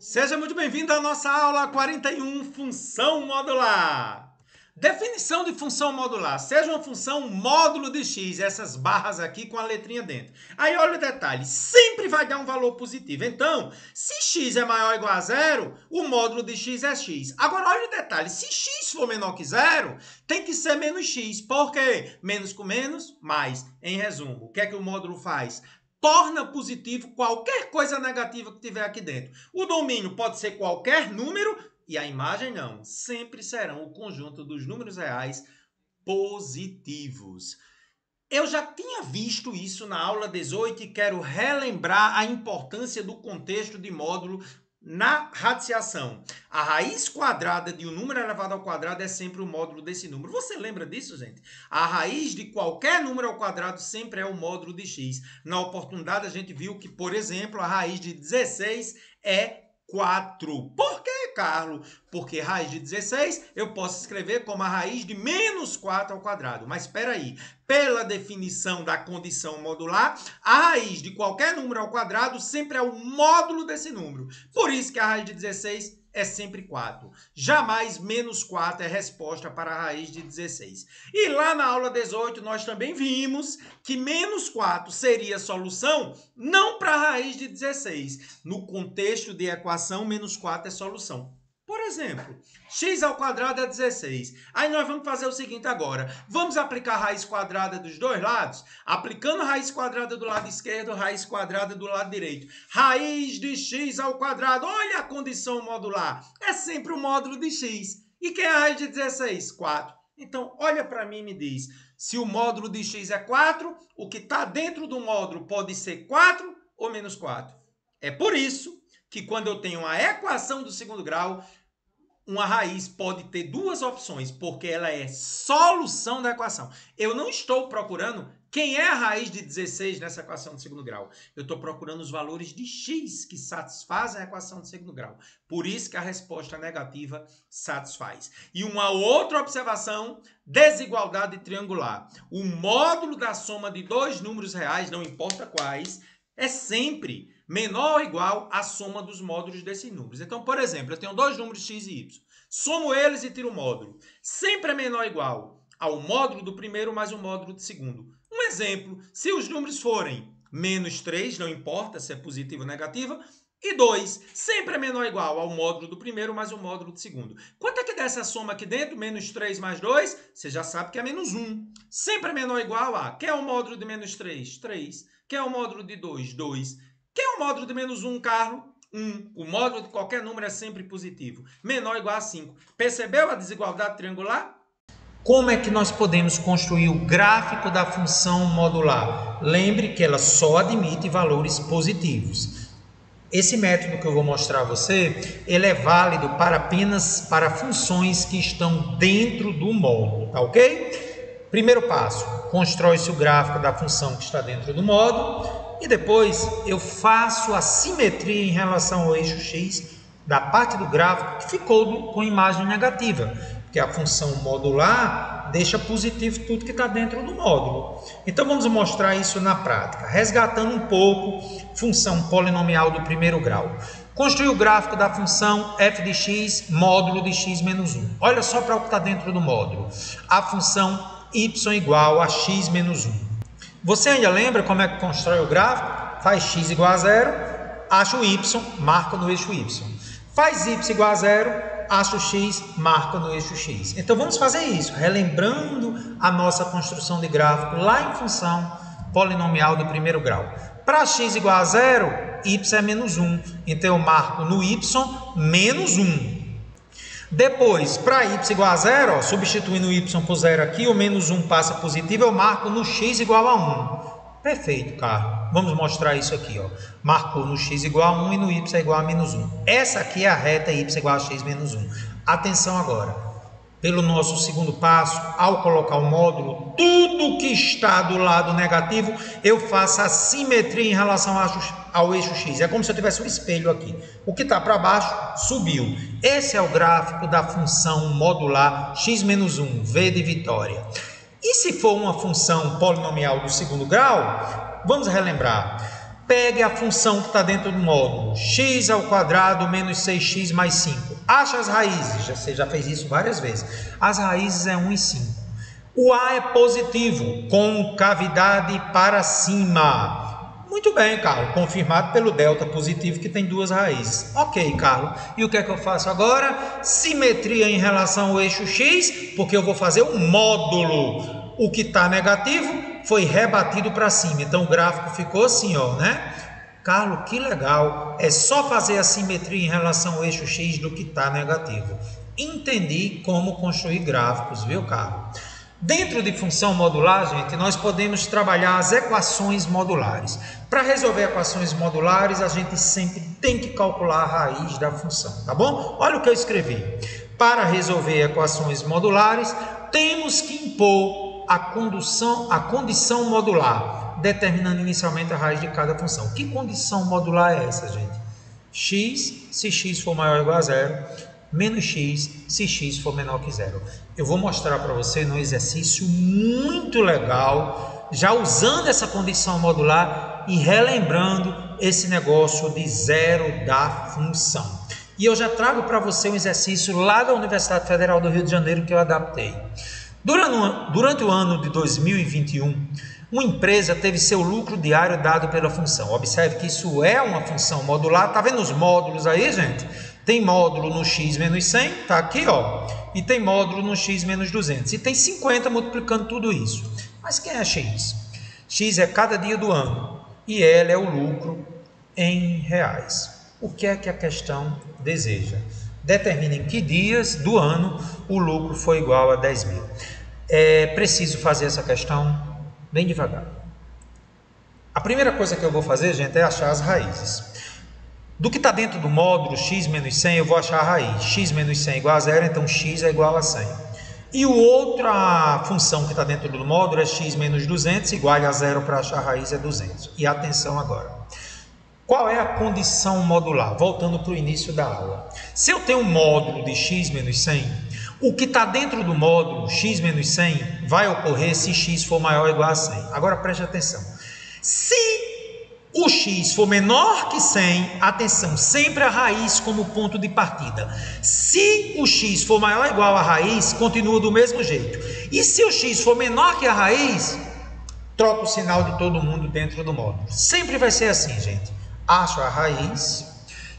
Seja muito bem-vindo à nossa aula 41, função modular. Definição de função modular. Seja uma função módulo de x, essas barras aqui com a letrinha dentro. Aí olha o detalhe, sempre vai dar um valor positivo. Então, se x é maior ou igual a zero, o módulo de x é x. Agora olha o detalhe, se x for menor que zero, tem que ser menos x. Por quê? Menos com menos, mais. Em resumo, o que é que o módulo faz? Torna positivo qualquer coisa negativa que tiver aqui dentro. O domínio pode ser qualquer número e a imagem não. Sempre serão o conjunto dos números reais positivos. Eu já tinha visto isso na aula 18 e quero relembrar a importância do contexto de módulo na radiciação. A raiz quadrada de um número elevado ao quadrado é sempre o módulo desse número. Você lembra disso, gente? A raiz de qualquer número ao quadrado sempre é o módulo de x. Na oportunidade, a gente viu que, por exemplo, a raiz de 16 é 4. Por que, Carlos? Porque raiz de 16 eu posso escrever como a raiz de menos 4 ao quadrado. Mas espera aí, pela definição da condição modular, a raiz de qualquer número ao quadrado sempre é o módulo desse número. Por isso que a raiz de 16 é sempre 4. Jamais menos 4 é resposta para a raiz de 16. E lá na aula 18 nós também vimos que menos 4 seria solução não para a raiz de 16. No contexto de equação, menos 4 é solução. Por exemplo, x ao quadrado é 16. Aí nós vamos fazer o seguinte agora. Vamos aplicar a raiz quadrada dos dois lados? Aplicando a raiz quadrada do lado esquerdo, raiz quadrada do lado direito. Raiz de x ao quadrado. Olha a condição modular. É sempre o módulo de x. E quem é a raiz de 16? 4. Então, olha para mim e me diz. Se o módulo de x é 4, o que está dentro do módulo pode ser 4 ou menos 4. É por isso que quando eu tenho uma equação do segundo grau, uma raiz pode ter duas opções, porque ela é solução da equação. Eu não estou procurando quem é a raiz de 16 nessa equação de segundo grau. Eu estou procurando os valores de x que satisfazem a equação de segundo grau. Por isso que a resposta negativa satisfaz. E uma outra observação, desigualdade triangular. O módulo da soma de dois números reais, não importa quais, é sempre menor ou igual à soma dos módulos desses números. Então, por exemplo, eu tenho dois números x e y. Somo eles e tiro o módulo. Sempre é menor ou igual ao módulo do primeiro mais o módulo do segundo. Um exemplo, se os números forem menos 3, não importa se é positivo ou negativa, e 2, sempre é menor ou igual ao módulo do primeiro mais o módulo do segundo. Quanto é que dá essa soma aqui dentro? Menos 3 mais 2, você já sabe que é menos 1. Sempre é menor ou igual a... Quem é o módulo de menos 3? 3. Quem é o módulo de 2? 2. Quem é o módulo de menos 1, Carlos? 1. O módulo de qualquer número é sempre positivo. Menor ou igual a 5. Percebeu a desigualdade triangular? Como é que nós podemos construir o gráfico da função modular? Lembre que ela só admite valores positivos. Esse método que eu vou mostrar a você, ele é válido apenas para funções que estão dentro do módulo, tá ok? Primeiro passo, constrói-se o gráfico da função que está dentro do módulo. E depois eu faço a simetria em relação ao eixo x da parte do gráfico que ficou com imagem negativa, porque a função modular deixa positivo tudo que está dentro do módulo. Então vamos mostrar isso na prática, resgatando um pouco função polinomial do primeiro grau. Construir o gráfico da função f de x, módulo de x menos 1. Olha só para o que está dentro do módulo. A função y igual a x menos 1. Você ainda lembra como é que constrói o gráfico? Faz x igual a 0, acha o y, marca no eixo y. Faz y igual a 0, acha o x, marca no eixo x. Então vamos fazer isso, relembrando a nossa construção de gráfico lá em função polinomial do primeiro grau. Para x igual a 0, y é menos 1. Então eu marco no y menos 1. Depois, para y igual a 0, substituindo o y por 0 aqui, o menos 1 passa positivo, eu marco no x igual a 1. Perfeito, Carlos. Vamos mostrar isso aqui. Marcou no x igual a 1 e no y igual a menos 1. Essa aqui é a reta y igual a x menos 1. Atenção agora. Pelo nosso segundo passo, ao colocar o módulo, tudo que está do lado negativo, eu faço a simetria em relação ao eixo x. É como se eu tivesse um espelho aqui. O que está para baixo, subiu. Esse é o gráfico da função modular x menos 1, v de Vitória. E se for uma função polinomial do segundo grau, vamos relembrar. Pegue a função que está dentro do módulo, x ao quadrado menos 6x mais 5. Acha as raízes, você já fez isso várias vezes. As raízes é 1 e 5. O A é positivo, com cavidade para cima. Muito bem, Carlos, confirmado pelo delta positivo que tem 2 raízes. Ok, Carlos, e o que é que eu faço agora? Simetria em relação ao eixo x, porque eu vou fazer um módulo. O que está negativo foi rebatido para cima, então o gráfico ficou assim, ó, né? Carlos, que legal, é só fazer a simetria em relação ao eixo x do que está negativo. Entendi como construir gráficos, viu, Carlos? Dentro de função modular, gente, nós podemos trabalhar as equações modulares. Para resolver equações modulares, a gente sempre tem que calcular a raiz da função, tá bom? Olha o que eu escrevi. Para resolver equações modulares, temos que impor a condição modular, determinando inicialmente a raiz de cada função. Que condição modular é essa, gente? X, se x for maior ou igual a zero, menos x, se x for menor que zero. Eu vou mostrar para você num exercício muito legal, já usando essa condição modular e relembrando esse negócio de zero da função. E eu já trago para você um exercício lá da Universidade Federal do Rio de Janeiro que eu adaptei. Durante o ano de 2021, uma empresa teve seu lucro diário dado pela função. Observe que isso é uma função modular. Está vendo os módulos aí, gente? Tem módulo no x menos 100, está aqui, ó. E tem módulo no x menos 200. E tem 50 multiplicando tudo isso. Mas quem é x? X é cada dia do ano. E L é o lucro em reais. O que é que a questão deseja? Determine em que dias do ano o lucro foi igual a 10 mil. É preciso fazer essa questão bem devagar. A primeira coisa que eu vou fazer, gente, é achar as raízes. Do que está dentro do módulo x menos 100, eu vou achar a raiz. X menos 100 é igual a zero, então x é igual a 100. E outra função que está dentro do módulo é x menos 200, igual a zero para achar a raiz é 200. E atenção agora. Qual é a condição modular? Voltando para o início da aula. Se eu tenho um módulo de x menos 100, o que está dentro do módulo x menos 100 vai ocorrer se x for maior ou igual a 100. Agora preste atenção. Se o x for menor que 100, atenção, sempre a raiz como ponto de partida. Se o x for maior ou igual a raiz, continua do mesmo jeito. E se o x for menor que a raiz, troca o sinal de todo mundo dentro do módulo. Sempre vai ser assim, gente. Acho a raiz.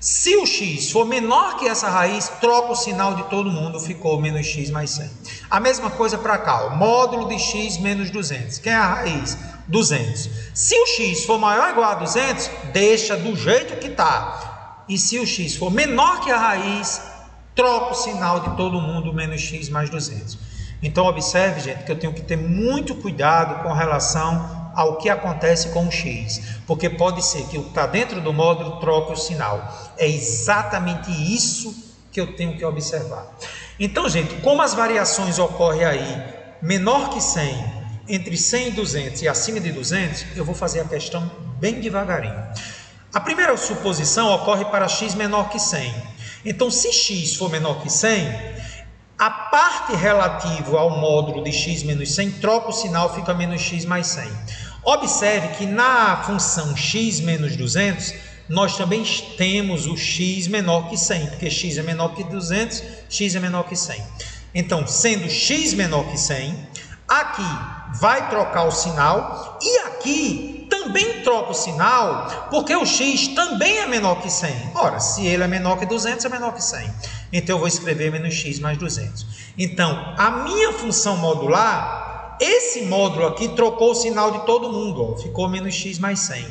Se o x for menor que essa raiz, troca o sinal de todo mundo, ficou menos x mais 100. A mesma coisa para cá, o módulo de x menos 200. Quem é a raiz? 200. Se o x for maior ou igual a 200, deixa do jeito que está. E se o x for menor que a raiz, troca o sinal de todo mundo, menos x mais 200. Então, observe, gente, que eu tenho que ter muito cuidado com relação ao que acontece com o x, porque pode ser que o que está dentro do módulo troque o sinal. É exatamente isso que eu tenho que observar. Então, gente, como as variações ocorrem aí, menor que 100, entre 100 e 200 e acima de 200, eu vou fazer a questão bem devagarinho. A primeira suposição ocorre para x menor que 100. Então, se x for menor que 100, a parte relativa ao módulo de x menos 100 troca o sinal, fica menos x mais 100. Observe que na função x menos 200, nós também temos o x menor que 100, porque x é menor que 200, x é menor que 100. Então, sendo x menor que 100, aqui vai trocar o sinal e aqui também troca o sinal, porque o x também é menor que 100. Ora, se ele é menor que 200, é menor que 100. Então, eu vou escrever menos x mais 200. Então, a minha função modular, esse módulo aqui trocou o sinal de todo mundo, ó, ficou menos x mais 100.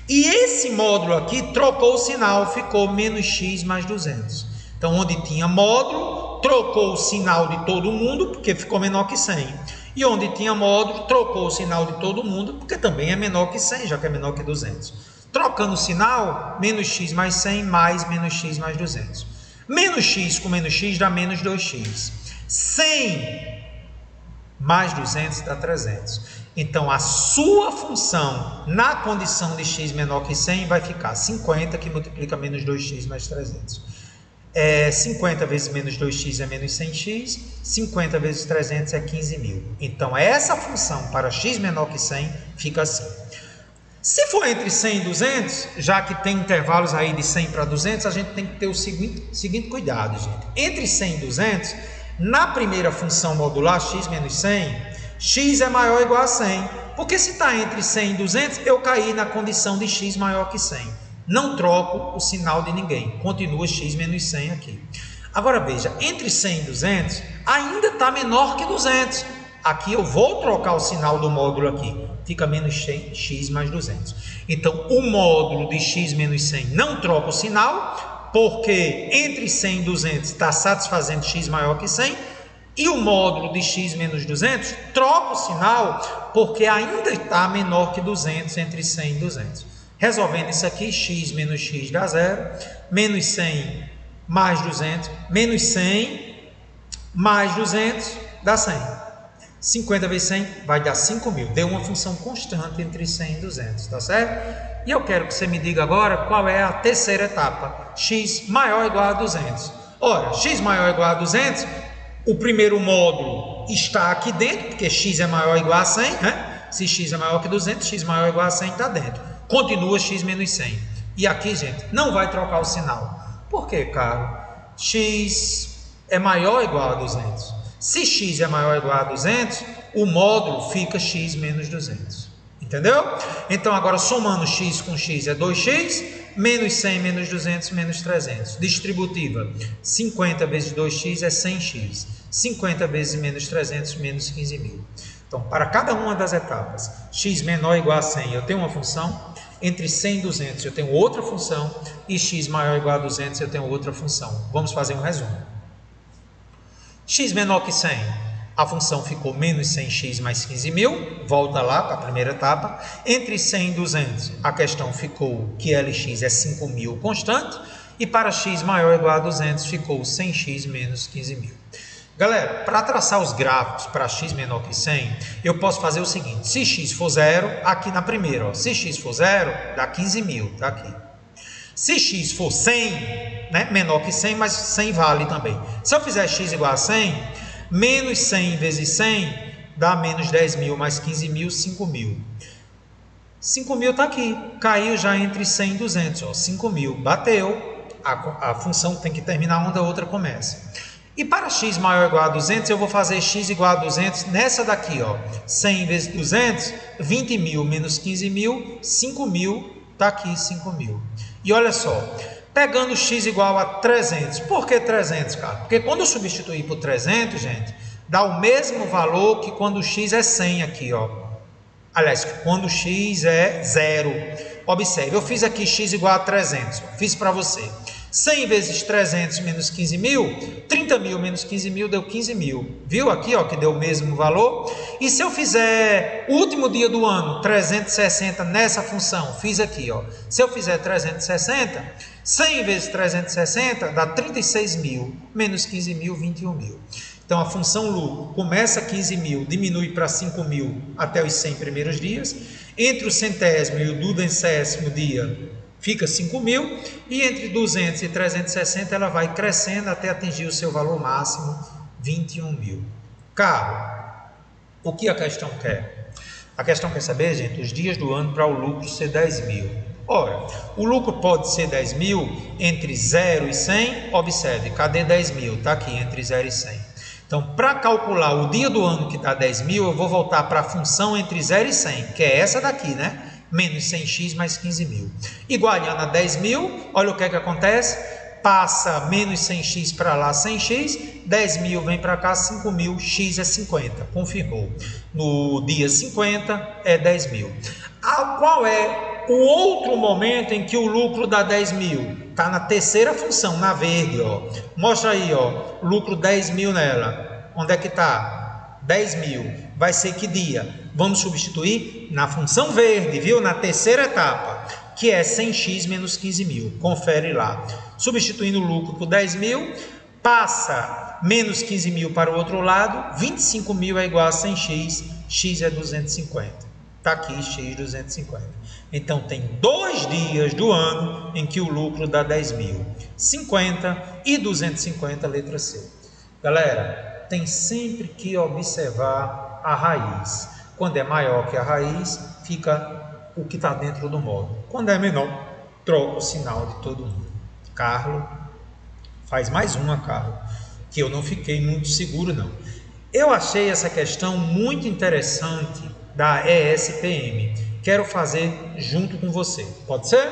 E esse módulo aqui trocou o sinal, ficou menos x mais 200. Então, onde tinha módulo, trocou o sinal de todo mundo, porque ficou menor que 100. E onde tinha módulo, trocou o sinal de todo mundo, porque também é menor que 100, já que é menor que 200. Trocando o sinal, menos x mais 100 mais menos x mais 200. Menos x com menos x dá menos 2x. 100 mais 200 dá 300. Então, a sua função na condição de x menor que 100 vai ficar 50, que multiplica menos 2x mais 300. 50 vezes menos 2x é menos 100x, 50 vezes 300 é 15.000. Então, essa função para x menor que 100 fica assim. Se for entre 100 e 200, já que tem intervalos aí de 100 para 200, a gente tem que ter o seguinte cuidado, gente. Entre 100 e 200, na primeira função modular x menos 100, x é maior ou igual a 100. Porque se está entre 100 e 200, eu caí na condição de x maior que 100. Não troco o sinal de ninguém. Continua x menos 100 aqui. Agora veja, entre 100 e 200, ainda está menor que 200. Aqui eu vou trocar o sinal do módulo aqui. Fica menos x mais 200. Então, o módulo de x menos 100 não troca o sinal, porque entre 100 e 200 está satisfazendo x maior que 100. E o módulo de x menos 200 troca o sinal, porque ainda está menor que 200 entre 100 e 200. Resolvendo isso aqui, x menos x dá 0, menos 100 mais 200, menos 100 mais 200 dá 100. 50 vezes 100 vai dar 5.000. Deu uma função constante entre 100 e 200, tá certo? E eu quero que você me diga agora qual é a terceira etapa. X maior ou igual a 200. Ora, x maior ou igual a 200, o primeiro módulo está aqui dentro, porque x é maior ou igual a 100, né? Se x é maior que 200, x maior ou igual a 100 está dentro. Continua x menos 100. E aqui, gente, não vai trocar o sinal. Por quê, caro? X é maior ou igual a 200. Se x é maior ou igual a 200, o módulo fica x menos 200. Entendeu? Então, agora somando x com x é 2x, menos 100 menos 200 menos 300. Distributiva, 50 vezes 2x é 100x. 50 vezes menos 300 menos 15.000. Então, para cada uma das etapas, x menor ou igual a 100, eu tenho uma função. Entre 100 e 200, eu tenho outra função. E x maior ou igual a 200, eu tenho outra função. Vamos fazer um resumo. X menor que 100, a função ficou menos 100x mais 15.000, volta lá para a primeira etapa. Entre 100 e 200, a questão ficou que Lx é 5.000 constante, e para x maior ou igual a 200, ficou 100x menos 15.000. Galera, para traçar os gráficos para x menor que 100, eu posso fazer o seguinte: se x for 0, aqui na primeira, ó, se x for 0, dá 15.000, tá aqui. Se x for 100, né, menor que 100, mas 100 vale também. Se eu fizer x igual a 100, menos 100 vezes 100 dá menos 10.000, mais 15.000, 5.000. 5.000 está aqui, caiu já entre 100 e 200, ó, 5.000, bateu, a função tem que terminar onde a outra começa. E para x maior ou igual a 200, eu vou fazer x igual a 200 nessa daqui, ó, 100 vezes 200, 20.000 menos 15.000, 5.000, está aqui 5.000. E olha só, pegando x igual a 300. Por que 300, cara? Porque quando eu substituir por 300, gente, dá o mesmo valor que quando x é 100 aqui, ó. Aliás, quando x é 0. Observe, eu fiz aqui x igual a 300. Fiz para você. 100 vezes 300 menos 15.000, 30.000 menos 15.000 deu 15.000. Viu aqui, ó, que deu o mesmo valor? E se eu fizer o último dia do ano, 360 nessa função, fiz aqui, ó. Se eu fizer 360, 100 vezes 360 dá 36.000, menos 15.000, 21.000. Então, a função lucro começa 15.000, diminui para 5.000 até os 100 primeiros dias. Entre o centésimo e o dudecésimo dia, fica 5.000, e entre 200 e 360 ela vai crescendo até atingir o seu valor máximo, 21.000. Caro, o que a questão quer? A questão quer saber, gente, os dias do ano para o lucro ser 10.000. Ora, o lucro pode ser 10.000 entre 0 e 100, observe, cadê 10.000? Está aqui, entre 0 e 100. Então, para calcular o dia do ano que dá 10.000, eu vou voltar para a função entre 0 e 100, que é essa daqui, né? Menos 100x mais 15.000. Igualando a 10.000, olha o que é que acontece. Passa menos 100x para lá, 100x. 10.000 vem para cá, 5.000. X é 50. Confirmou. No dia 50 é 10.000. Qual é o outro momento em que o lucro dá 10.000? Está na terceira função, na verde, ó. Mostra aí, ó. Lucro 10.000 nela. Onde é que está? 10.000. Vai ser que dia? Vamos substituir na função verde, viu? Na terceira etapa, que é 100x menos 15.000. Confere lá. Substituindo o lucro por 10.000, passa menos 15.000 para o outro lado. 25.000 é igual a 100x. X é 250. Está aqui x 250. Então, tem 2 dias do ano em que o lucro dá 10.000. 50 e 250, letra C. Galera, tem sempre que observar a raiz. Quando é maior que a raiz, fica o que está dentro do módulo. Quando é menor, troca o sinal de todo mundo. Carlos, faz mais uma, Carlos, que eu não fiquei muito seguro não. Eu achei essa questão muito interessante da ESPM. Quero fazer junto com você. Pode ser?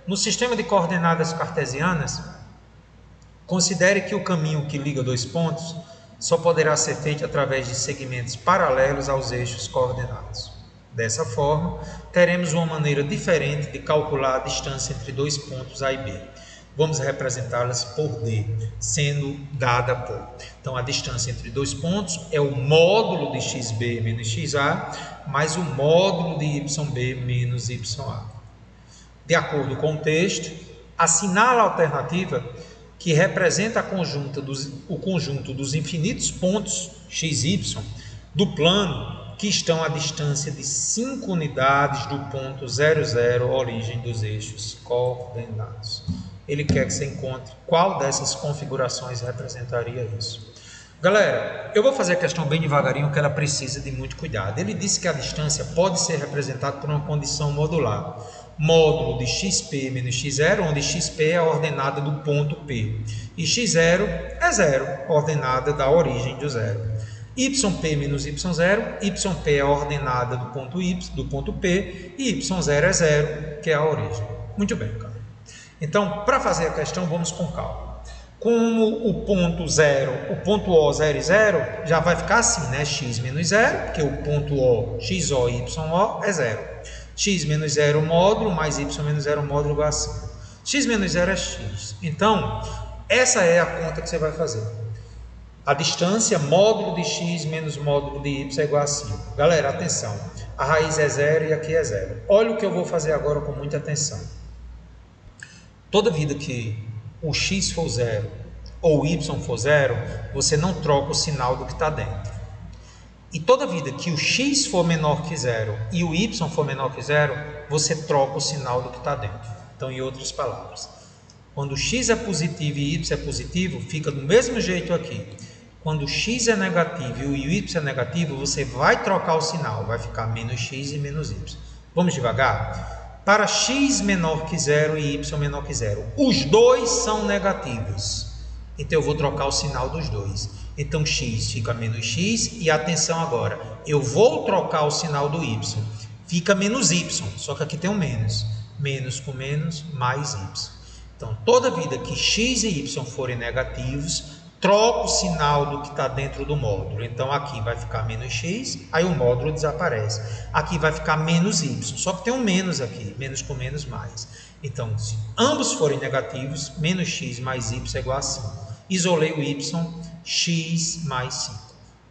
No sistema de coordenadas cartesianas, considere que o caminho que liga dois pontos só poderá ser feito através de segmentos paralelos aos eixos coordenados. Dessa forma, teremos uma maneira diferente de calcular a distância entre dois pontos A e B. Vamos representá-las por D, sendo dada por. Então, a distância entre dois pontos é o módulo de xb menos xa, mais o módulo de yb menos ya. De acordo com o texto, assinala a alternativa que representa o conjunto dos infinitos pontos xy do plano que estão à distância de 5 unidades do ponto 00, origem dos eixos coordenados. Ele quer que você encontre qual dessas configurações representaria isso. Galera, eu vou fazer a questão bem devagarinho, que ela precisa de muito cuidado. Ele disse que a distância pode ser representada por uma condição modular. Módulo de xp menos x0, onde xp é a ordenada do ponto P. E x0 é 0, ordenada da origem do zero. Yp menos y0, yp é a ordenada do ponto P, e y0 é 0, que é a origem. Muito bem, cara. Então, para fazer a questão, vamos com calma. Como o ponto 0, o ponto O 0 e 0, já vai ficar assim, né? X menos 0, porque o ponto O, XO e YO é 0. X menos 0 módulo, mais Y menos 0 módulo igual a 5. X menos 0 é X. Então, essa é a conta que você vai fazer. A distância módulo de X menos módulo de Y é igual a 5. Galera, atenção. A raiz é 0 e aqui é 0. Olha o que eu vou fazer agora com muita atenção. Toda vida que o x for 0 ou o y for 0, você não troca o sinal do que está dentro. E toda vida que o x for menor que 0 e o y for menor que 0, você troca o sinal do que está dentro. Então, em outras palavras, quando o x é positivo e y é positivo, fica do mesmo jeito aqui. Quando o x é negativo e o y é negativo, você vai trocar o sinal, vai ficar menos x e menos y. Vamos devagar? Para x menor que 0 e y menor que 0. Os dois são negativos. Então, eu vou trocar o sinal dos dois. Então, x fica menos x. E atenção agora, eu vou trocar o sinal do y. Fica menos y, só que aqui tem um menos. Menos com menos, mais y. Então, toda vida que x e y forem negativos, troca o sinal do que está dentro do módulo. Então, aqui vai ficar menos x, aí o módulo desaparece. Aqui vai ficar menos y, só que tem um menos aqui, menos com menos, mais. Então, se ambos forem negativos, menos x mais y é igual a 5. Isolei o y, x mais 5.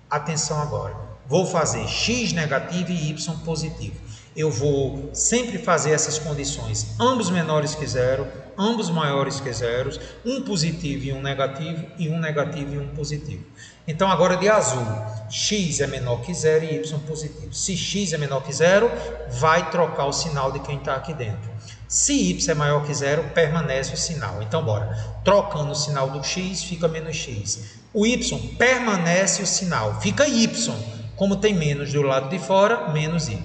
Atenção agora, vou fazer x negativo e y positivo. Eu vou sempre fazer essas condições, ambos menores que 0, ambos maiores que 0, um positivo e um negativo e um positivo. Então, agora de azul, x é menor que 0 e y positivo. Se x é menor que 0, vai trocar o sinal de quem está aqui dentro. Se y é maior que 0, permanece o sinal. Então, bora. Trocando o sinal do x, fica menos x. O y permanece o sinal, fica y. Como tem menos do lado de fora, menos y.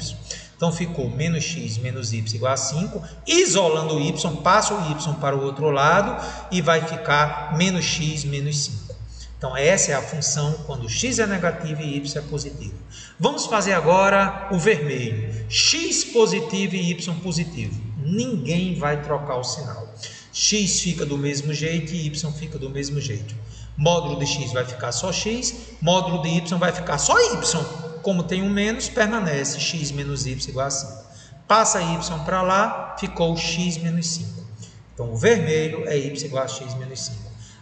Então, ficou menos x menos y igual a 5. Isolando o y, passa o y para o outro lado e vai ficar menos x menos 5. Então, essa é a função quando x é negativo e y é positivo. Vamos fazer agora o vermelho. X positivo e y positivo. Ninguém vai trocar o sinal. X fica do mesmo jeito e y fica do mesmo jeito. Módulo de x vai ficar só x, módulo de y vai ficar só y. Como tem um menos, permanece x menos y igual a 5. Passa y para lá, ficou x menos 5. Então, o vermelho é y igual a x menos 5.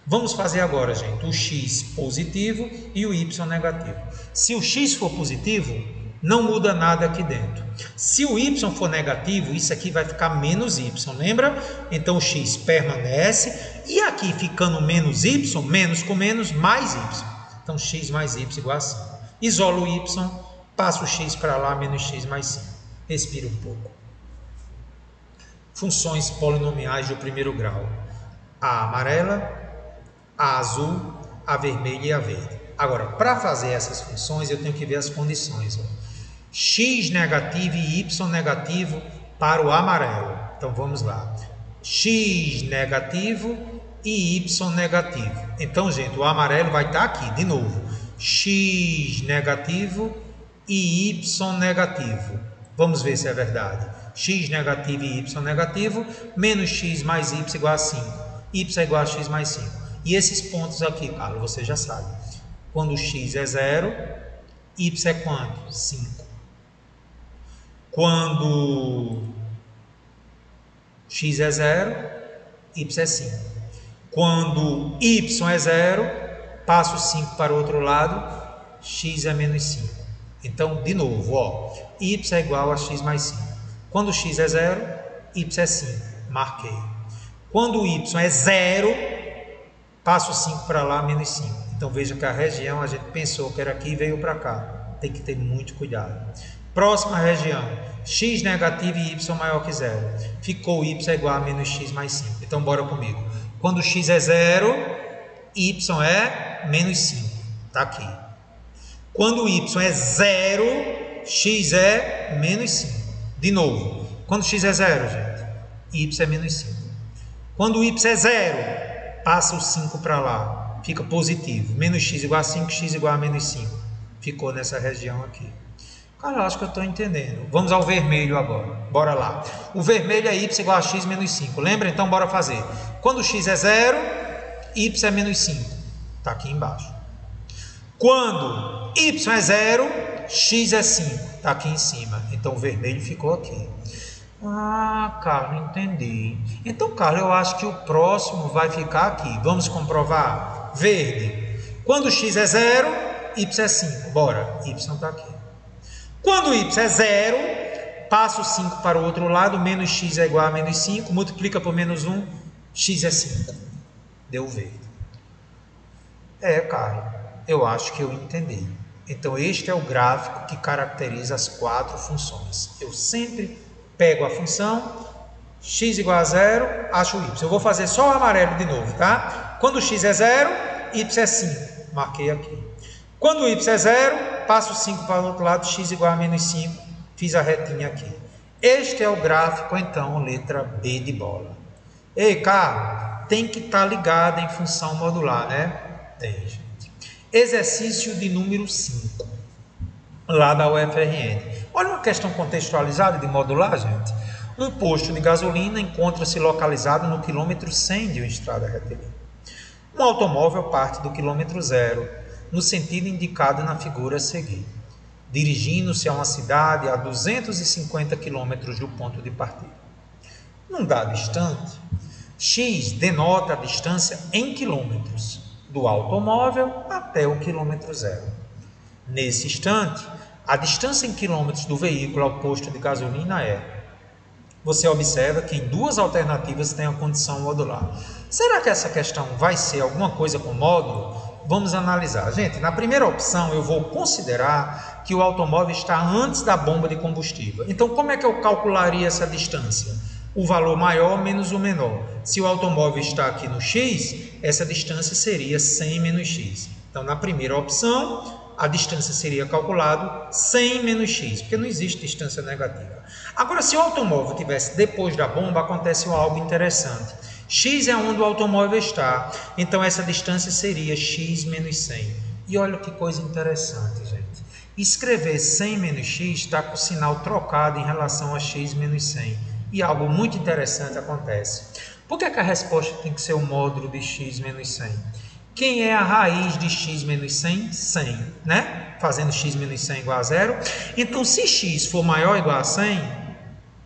Vamos fazer agora, gente, o x positivo e o y negativo. Se o x for positivo, não muda nada aqui dentro. Se o y for negativo, isso aqui vai ficar menos y, lembra? Então, o x permanece e aqui ficando menos y, menos com menos, mais y. Então, x mais y igual a 5. Isolo o y, passa o x para lá, menos x mais 5. Respira um pouco. Funções polinomiais do primeiro grau. A amarela, a azul, a vermelha e a verde. Agora, para fazer essas funções, eu tenho que ver as condições. Ó. x negativo e y negativo para o amarelo. Então vamos lá. X negativo e y negativo. Então, gente, o amarelo vai estar aqui de novo. X negativo e y negativo. Vamos ver se é verdade. X negativo e y negativo, menos x mais y igual a 5. Y é igual a x mais 5. E esses pontos aqui, Carlos, você já sabe. Quando x é 0, y é quanto? 5. Quando x é 0, y é 5. Quando y é 0, passo 5 para o outro lado, x é menos 5. Então, de novo, ó, y é igual a x mais 5. Quando x é 0, y é 5. Marquei. Quando y é 0, passo 5 para lá, menos 5. Então, veja que a região, a gente pensou que era aqui e veio para cá. Tem que ter muito cuidado. Próxima região, x negativo e y maior que 0. Ficou y é igual a menos x mais 5. Então, bora comigo. Quando x é 0, y é menos 5. Está aqui. Quando y é 0, x é menos 5. De novo. Quando x é 0, gente, y é menos 5. Quando y é 0, passa o 5 para lá. Fica positivo. Menos x igual a 5, x igual a menos 5. Ficou nessa região aqui. Cara, acho que eu estou entendendo. Vamos ao vermelho agora. Bora lá. O vermelho é y igual a x menos 5. Lembra? Então, bora fazer. Quando x é 0, y é menos 5. Está aqui embaixo. Quando y é 0, x é 5. Está aqui em cima. Então, o vermelho ficou aqui. Ah, Carlos, entendi. Então, Carlos, eu acho que o próximo vai ficar aqui. Vamos comprovar? Verde. Quando x é 0, y é 5. Bora. Y está aqui. Quando y é 0, passo 5 para o outro lado. Menos x é igual a menos 5. Multiplica por menos 1. X é 5. Deu verde. Carlos, eu acho que eu entendi. Então, este é o gráfico que caracteriza as 4 funções. Eu sempre pego a função, x igual a 0, acho y. Eu vou fazer só o amarelo de novo, tá? Quando x é 0, y é 5. Marquei aqui. Quando y é 0, passo 5 para o outro lado, x igual a menos 5. Fiz a retinha aqui. Este é o gráfico, então, letra B de bola. Ei, Carlos, tem que estar ligado em função modular, né? Tem, gente. Exercício de número 5, lá da UFRN. Olha uma questão contextualizada de modular, gente. Um posto de gasolina encontra-se localizado no quilômetro 100 de uma estrada retilínea. Um automóvel parte do quilômetro 0, no sentido indicado na figura a seguir, dirigindo-se a uma cidade a 250 quilômetros do ponto de partida. Num dado instante, x denota a distância em quilômetros do automóvel até o quilômetro 0. Nesse instante, a distância em quilômetros do veículo ao posto de gasolina é... Você observa que em 2 alternativas tem a condição modular. Será que essa questão vai ser alguma coisa com módulo? Vamos analisar. Gente, na primeira opção eu vou considerar que o automóvel está antes da bomba de combustível. Então, como é que eu calcularia essa distância? O valor maior menos o menor. Se o automóvel está aqui no x, essa distância seria 100 menos x. Então, na primeira opção, a distância seria calculado 100 menos x, porque não existe distância negativa. Agora, se o automóvel estivesse depois da bomba, acontece algo interessante. X é onde o automóvel está, então essa distância seria x menos 100. E olha que coisa interessante, gente. Escrever 100 menos x está com o sinal trocado em relação a x menos 100. E algo muito interessante acontece. Por que a resposta tem que ser o módulo de x menos 100? Quem é a raiz de x menos 100? 100, né? Fazendo x menos 100 igual a 0. Então, se x for maior ou igual a 100,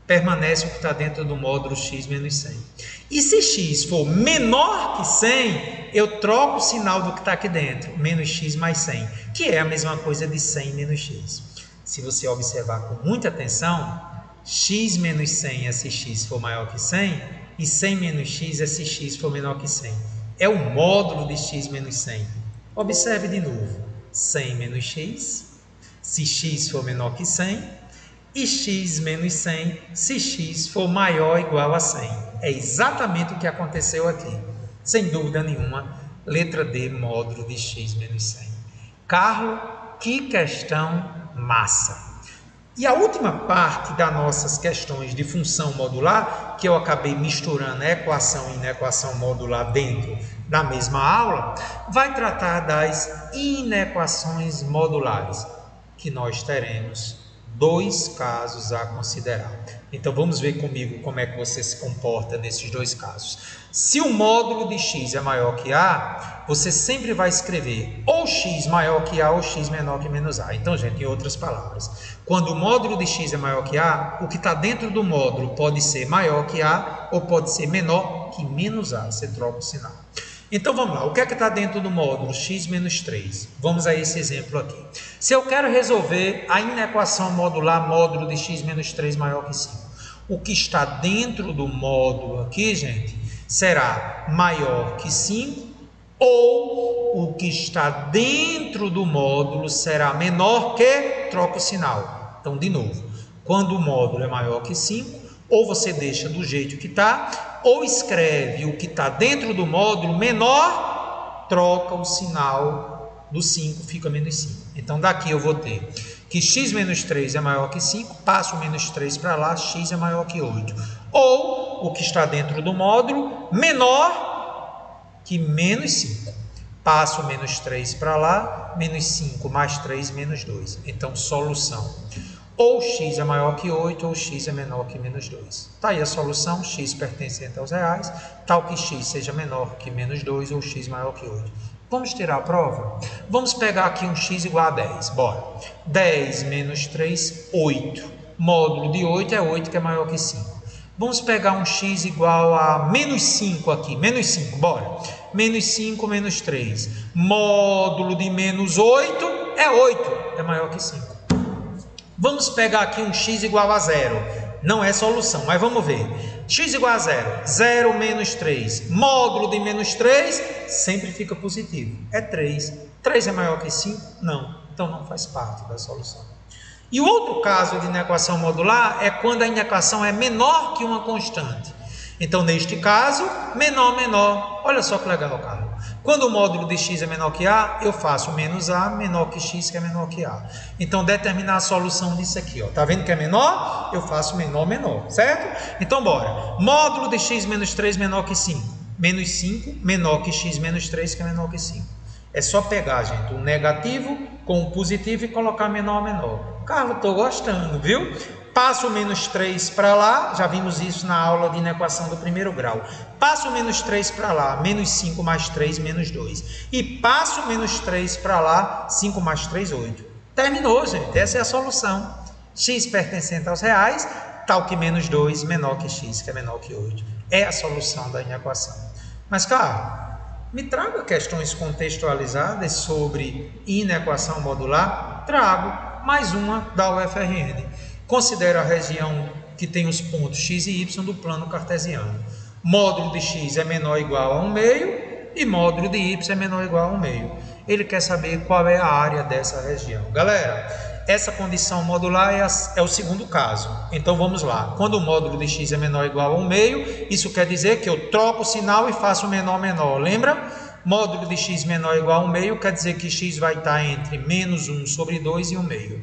permanece o que está dentro do módulo x menos 100. E se x for menor que 100, eu troco o sinal do que está aqui dentro, menos x mais 100, que é a mesma coisa de 100 menos x. Se você observar com muita atenção, x menos 100 é se x for maior que 100, e 100 menos x é se x for menor que 100. É o módulo de x menos 100. Observe de novo. 100 menos x, se x for menor que 100, e x menos 100, se x for maior ou igual a 100. É exatamente o que aconteceu aqui. Sem dúvida nenhuma, letra D, módulo de x menos 100. Carlos, que questão massa! E a última parte das nossas questões de função modular, que eu acabei misturando equação e inequação modular dentro da mesma aula, vai tratar das inequações modulares, que nós teremos 2 casos a considerar. Então vamos ver comigo como é que você se comporta nesses 2 casos. Se o módulo de x é maior que a, você sempre vai escrever ou x maior que a ou x menor que menos a. Então, gente, em outras palavras, quando o módulo de x é maior que a, o que está dentro do módulo pode ser maior que a ou pode ser menor que menos a. Você troca o sinal. Então vamos lá, o que é que está dentro do módulo x menos 3? Vamos a esse exemplo aqui. Se eu quero resolver a inequação modular módulo de x menos 3 maior que 5, o que está dentro do módulo aqui, gente, será maior que 5 ou o que está dentro do módulo será menor que, troca o sinal. Então, de novo, quando o módulo é maior que 5, ou você deixa do jeito que está, ou escreve o que está dentro do módulo menor, troca o sinal do 5, fica menos 5. Então, daqui eu vou ter que x menos 3 é maior que 5, passo o menos 3 para lá, x é maior que 8. Ou o que está dentro do módulo menor que menos 5. Passo o menos 3 para lá, menos 5 mais 3, menos 2. Então, solução. Ou x é maior que 8, ou x é menor que menos 2. Está aí a solução, x pertencente aos reais, tal que x seja menor que menos 2, ou x maior que 8. Vamos tirar a prova? Vamos pegar aqui um x igual a 10. Bora. 10 menos 3, 8. Módulo de 8 é 8, que é maior que 5. Vamos pegar um x igual a menos 5 aqui. Menos 5, bora. Menos 5 menos 3. Módulo de menos 8 é 8, é maior que 5. Vamos pegar aqui um x igual a 0. Não é solução, mas vamos ver. X igual a 0. 0 menos 3. Módulo de menos 3 sempre fica positivo. É 3. 3 é maior que 5? Não. Então não faz parte da solução. E o outro caso de inequação modular é quando a inequação é menor que uma constante. Então, neste caso, menor, menor. Olha só que legal, cara. Quando o módulo de x é menor que a, eu faço menos a menor que x, que é menor que a. Então, determinar a solução disso aqui, ó. Tá vendo que é menor? Eu faço menor, menor, certo? Então, bora. Módulo de x menos 3 menor que 5. Menos 5 menor que x menos 3, que é menor que 5. É só pegar, gente, o negativo com o positivo e colocar menor, menor. Carlos, estou gostando, viu? Passo o menos 3 para lá, já vimos isso na aula de inequação do primeiro grau. Passo o menos 3 para lá, menos 5 mais 3, menos 2. E passo o menos 3 para lá, 5 mais 3, 8. Terminou, gente. Essa é a solução. X pertencente aos reais, tal que menos 2, menor que x, que é menor que 8. É a solução da inequação. Mas, cara, me traga questões contextualizadas sobre inequação modular. Trago mais uma da UFRN. Considera a região que tem os pontos x e y do plano cartesiano. Módulo de x é menor ou igual a 1/2 e módulo de y é menor ou igual a 1/2. Ele quer saber qual é a área dessa região. Galera, essa condição modular é o segundo caso. Então vamos lá. Quando o módulo de x é menor ou igual a 1/2, isso quer dizer que eu troco o sinal e faço menor, menor. Lembra? Módulo de x menor ou igual a 1/2 quer dizer que x vai estar entre menos 1 sobre 2 e 1/2.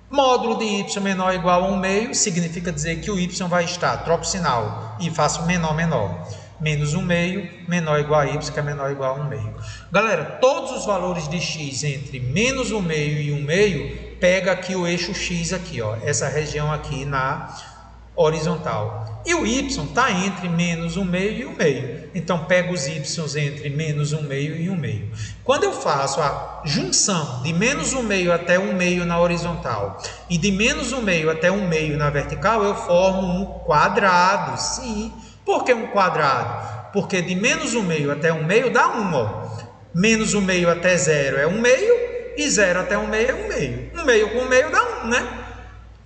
Módulo de y menor ou igual a 1/2 significa dizer que o y vai estar, troco o sinal e faço menor, menor. Menos 1/2, menor ou igual a y, que é menor ou igual a 1/2. Galera, todos os valores de x entre menos 1/2 e 1/2, pega aqui o eixo x aqui, ó, essa região aqui na horizontal. E o y está entre menos 1/2 e 1/2. Então, pega os y entre menos 1/2 e 1/2. Quando eu faço a junção de menos 1/2 até 1/2 na horizontal e de menos 1/2 até 1/2 na vertical, eu formo um quadrado. Sim. Por que um quadrado? Porque de menos 1/2 até 1/2 dá 1. Ó. Menos 1/2 até 0 é 1/2 e 0 até 1/2 é 1/2. 1/2 com 1/2 dá 1, né?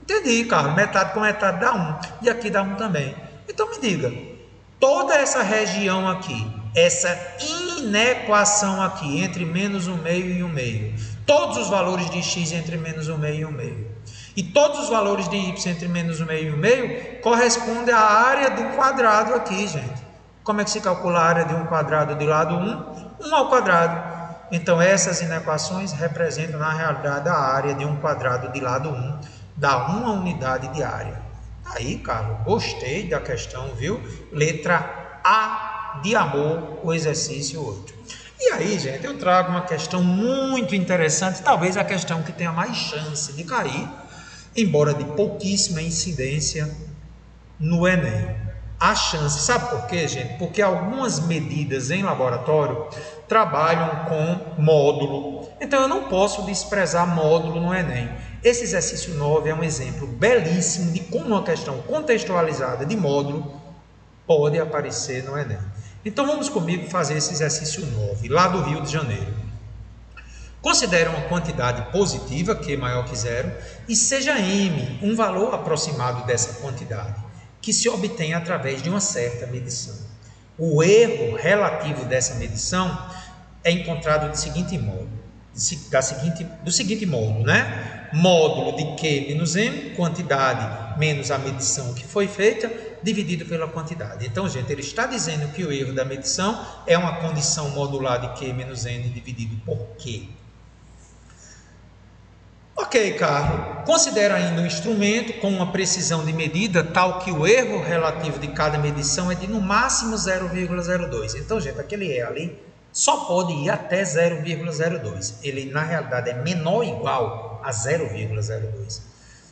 Entendi, Carlos. Metade com metade dá 1. E aqui dá 1 também. Então me diga, toda essa região aqui, essa inequação aqui entre menos 1/2 e 1/2, todos os valores de x entre menos 1/2 e 1/2, e todos os valores de y entre menos 1/2 e 1/2, corresponde à área do quadrado aqui, gente. Como é que se calcula a área de um quadrado de lado 1? 1 ao quadrado. Então, essas inequações representam, na realidade, a área de um quadrado de lado 1 dá uma unidade de área. Aí, Carlos, gostei da questão, viu? Letra A de amor, o exercício 8. E aí, gente, eu trago uma questão muito interessante, talvez a questão que tenha mais chance de cair, embora de pouquíssima incidência no Enem. A chance, sabe por quê, gente? Porque algumas medidas em laboratório trabalham com módulo. Então, eu não posso desprezar módulo no Enem. Esse exercício 9 é um exemplo belíssimo de como uma questão contextualizada de módulo pode aparecer no Enem. Então, vamos comigo fazer esse exercício 9, lá do Rio de Janeiro. Considere uma quantidade positiva, Q maior que zero, e seja M um valor aproximado dessa quantidade, que se obtém através de uma certa medição. O erro relativo dessa medição é encontrado do seguinte modo, né? Módulo de Q menos M, quantidade menos a medição que foi feita, dividido pela quantidade. Então, gente, ele está dizendo que o erro da medição é uma condição modular de Q menos N dividido por Q. Ok, Carlos. Considera ainda um instrumento com uma precisão de medida tal que o erro relativo de cada medição é de no máximo 0,02. Então, gente, aquele E ali só pode ir até 0,02. Ele, na realidade, é menor ou igual a 0,02.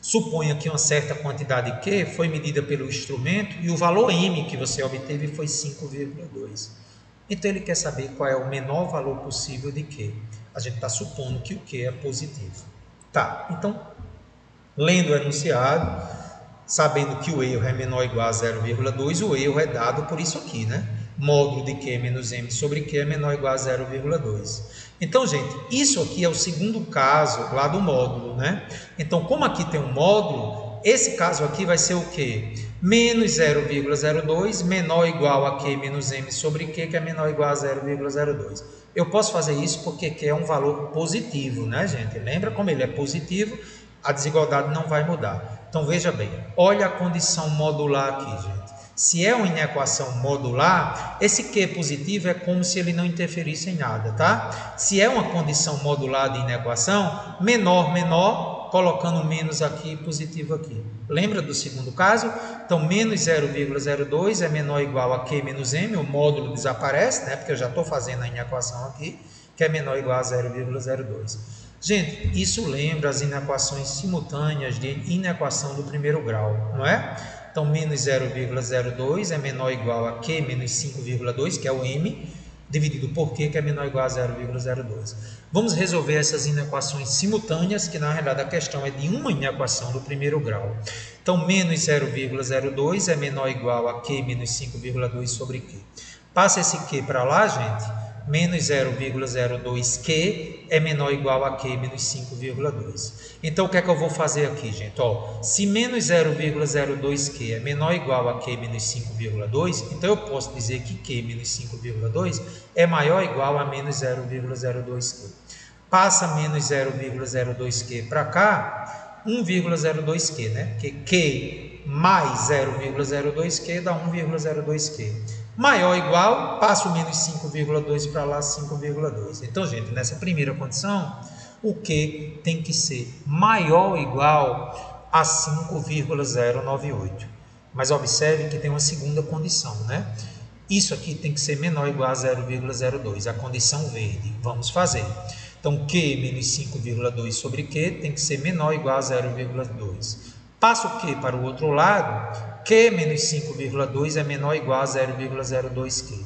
Suponha que uma certa quantidade Q foi medida pelo instrumento e o valor M que você obteve foi 5,2. Então, ele quer saber qual é o menor valor possível de Q. A gente está supondo que o Q é positivo. Tá, então, lendo o enunciado, sabendo que o erro é menor ou igual a 0,2, o erro é dado por isso aqui, né? Módulo de Q menos M sobre Q é menor ou igual a 0,2. Então, gente, isso aqui é o segundo caso lá do módulo, né? Então, como aqui tem um módulo, esse caso aqui vai ser o quê? Menos 0,02 menor ou igual a Q menos M sobre Q, que é menor ou igual a 0,02. Eu posso fazer isso porque Q é um valor positivo, né, gente? Lembra como ele é positivo, a desigualdade não vai mudar. Então, veja bem, olha a condição modular aqui, gente. Se é uma inequação modular, esse Q positivo é como se ele não interferisse em nada, tá? Se é uma condição modular de inequação, menor, menor, colocando menos aqui e positivo aqui. Lembra do segundo caso? Então, menos 0,02 é menor ou igual a Q menos M, o módulo desaparece, né? Porque eu já estou fazendo a inequação aqui, que é menor ou igual a 0,02. Gente, isso lembra as inequações simultâneas de inequação do primeiro grau, não é? Então, menos 0,02 é menor ou igual a Q menos 5,2, que é o M, dividido por Q, que é menor ou igual a 0,02. Vamos resolver essas inequações simultâneas, que na realidade a questão é de uma inequação do primeiro grau. Então, menos 0,02 é menor ou igual a Q menos 5,2 sobre Q. Passa esse Q para lá, gente. Menos 0,02Q é menor ou igual a Q menos 5,2. Então, o que é que eu vou fazer aqui, gente? Ó, se menos 0,02Q é menor ou igual a Q menos 5,2, então eu posso dizer que Q menos 5,2 é maior ou igual a menos 0,02Q. Passa menos 0,02Q para cá, 1,02Q, né? Porque Q mais 0,02Q dá 1,02Q. Maior ou igual, passa o menos 5,2 para lá, 5,2. Então, gente, nessa primeira condição, o Q tem que ser maior ou igual a 5,098. Mas observe que tem uma segunda condição, né? Isso aqui tem que ser menor ou igual a 0,02, a condição verde. Vamos fazer. Então, Q menos 5,2 sobre Q tem que ser menor ou igual a 0,2. Passa o Q para o outro lado, Q menos 5,2 é menor ou igual a 0,02Q.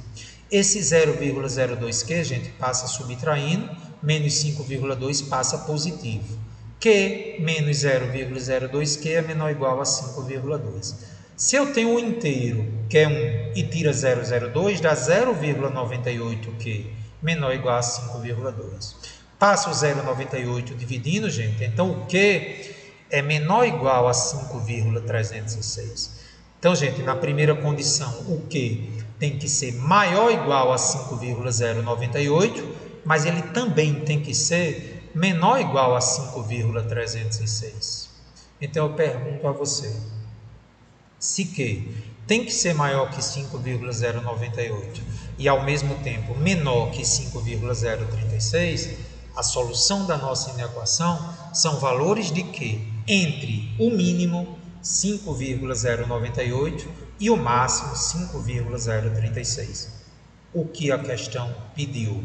Esse 0,02Q, gente, passa subtraindo, menos 5,2 passa positivo. Q menos 0,02Q é menor ou igual a 5,2. Se eu tenho um inteiro, que é 1, e tira 0,02, dá 0,98Q, menor ou igual a 5,2. Passa o 0,98 dividindo, gente, então o Q é menor ou igual a 5,306. Então, gente, na primeira condição, o Q tem que ser maior ou igual a 5,098, mas ele também tem que ser menor ou igual a 5,306. Então, eu pergunto a você, se Q tem que ser maior que 5,098 e, ao mesmo tempo, menor que 5,036, a solução da nossa inequação são valores de Q entre o mínimo 5,098 e o máximo 5,036. O que a questão pediu?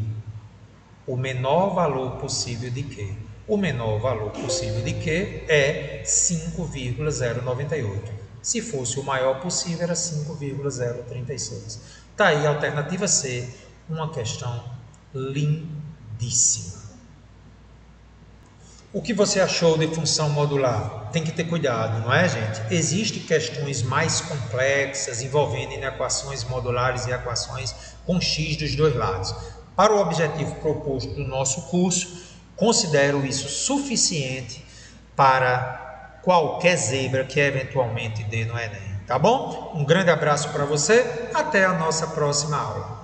O menor valor possível de quê? O menor valor possível de quê é 5,098. Se fosse o maior possível, era 5,036. Está aí a alternativa C, uma questão lindíssima. O que você achou de função modular? Tem que ter cuidado, não é, gente? Existem questões mais complexas envolvendo equações modulares e equações com x dos dois lados. Para o objetivo proposto do nosso curso, considero isso suficiente para qualquer zebra que eventualmente dê no Enem. Tá bom? Um grande abraço para você, até a nossa próxima aula.